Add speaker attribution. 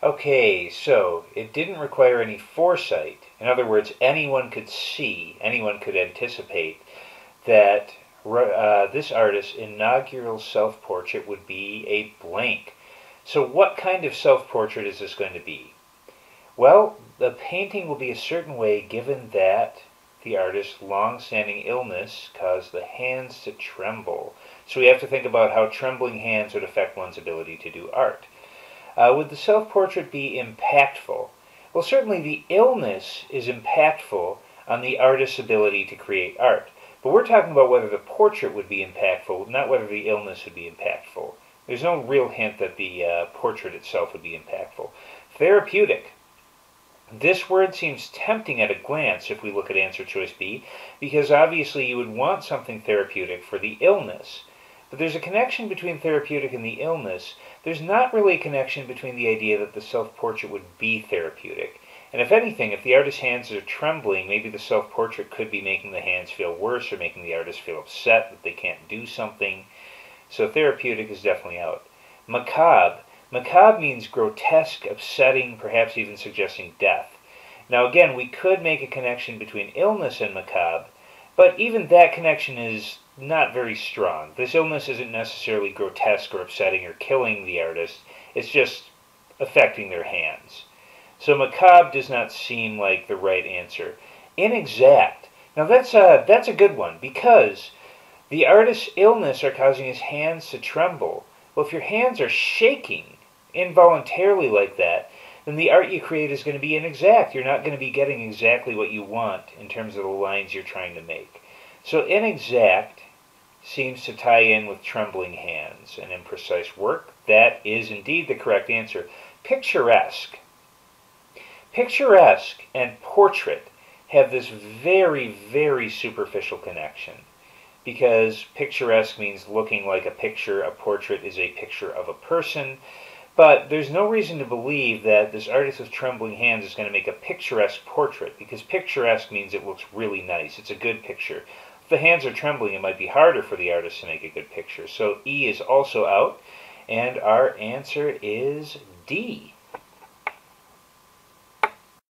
Speaker 1: Okay, so it didn't require any foresight. In other words, anyone could see, anyone could anticipate that this artist's inaugural self-portrait would be a blank. So what kind of self-portrait is this going to be? Well, the painting will be a certain way given that the artist's long-standing illness caused the hands to tremble. So we have to think about how trembling hands would affect one's ability to do art. Would the self-portrait be impactful? Well, certainly the illness is impactful on the artist's ability to create art. But we're talking about whether the portrait would be impactful, not whether the illness would be impactful. There's no real hint that the portrait itself would be impactful. Therapeutic. This word seems tempting at a glance if we look at answer choice B, because obviously you would want something therapeutic for the illness. But there's a connection between therapeutic and the illness. There's not really a connection between the idea that the self-portrait would be therapeutic. And if anything, if the artist's hands are trembling, maybe the self-portrait could be making the hands feel worse or making the artist feel upset that they can't do something. So therapeutic is definitely out. Macabre. Macabre means grotesque, upsetting, perhaps even suggesting death. Now again, we could make a connection between illness and macabre, but even that connection is not very strong. This illness isn't necessarily grotesque or upsetting or killing the artist, it's just affecting their hands. So macabre does not seem like the right answer. Inexact. Now that's a good one, because the artist's illness are causing his hands to tremble. Well, if your hands are shaking involuntarily like that, then the art you create is going to be inexact. You're not going to be getting exactly what you want in terms of the lines you're trying to make. So inexact seems to tie in with trembling hands and imprecise work. That is indeed the correct answer. Picturesque. Picturesque and portrait have this very, very superficial connection, because picturesque means looking like a picture, a portrait is a picture of a person, but there's no reason to believe that this artist with trembling hands is going to make a picturesque portrait, because picturesque means it looks really nice, it's a good picture. If the hands are trembling, it might be harder for the artist to make a good picture. So E is also out, and our answer is D.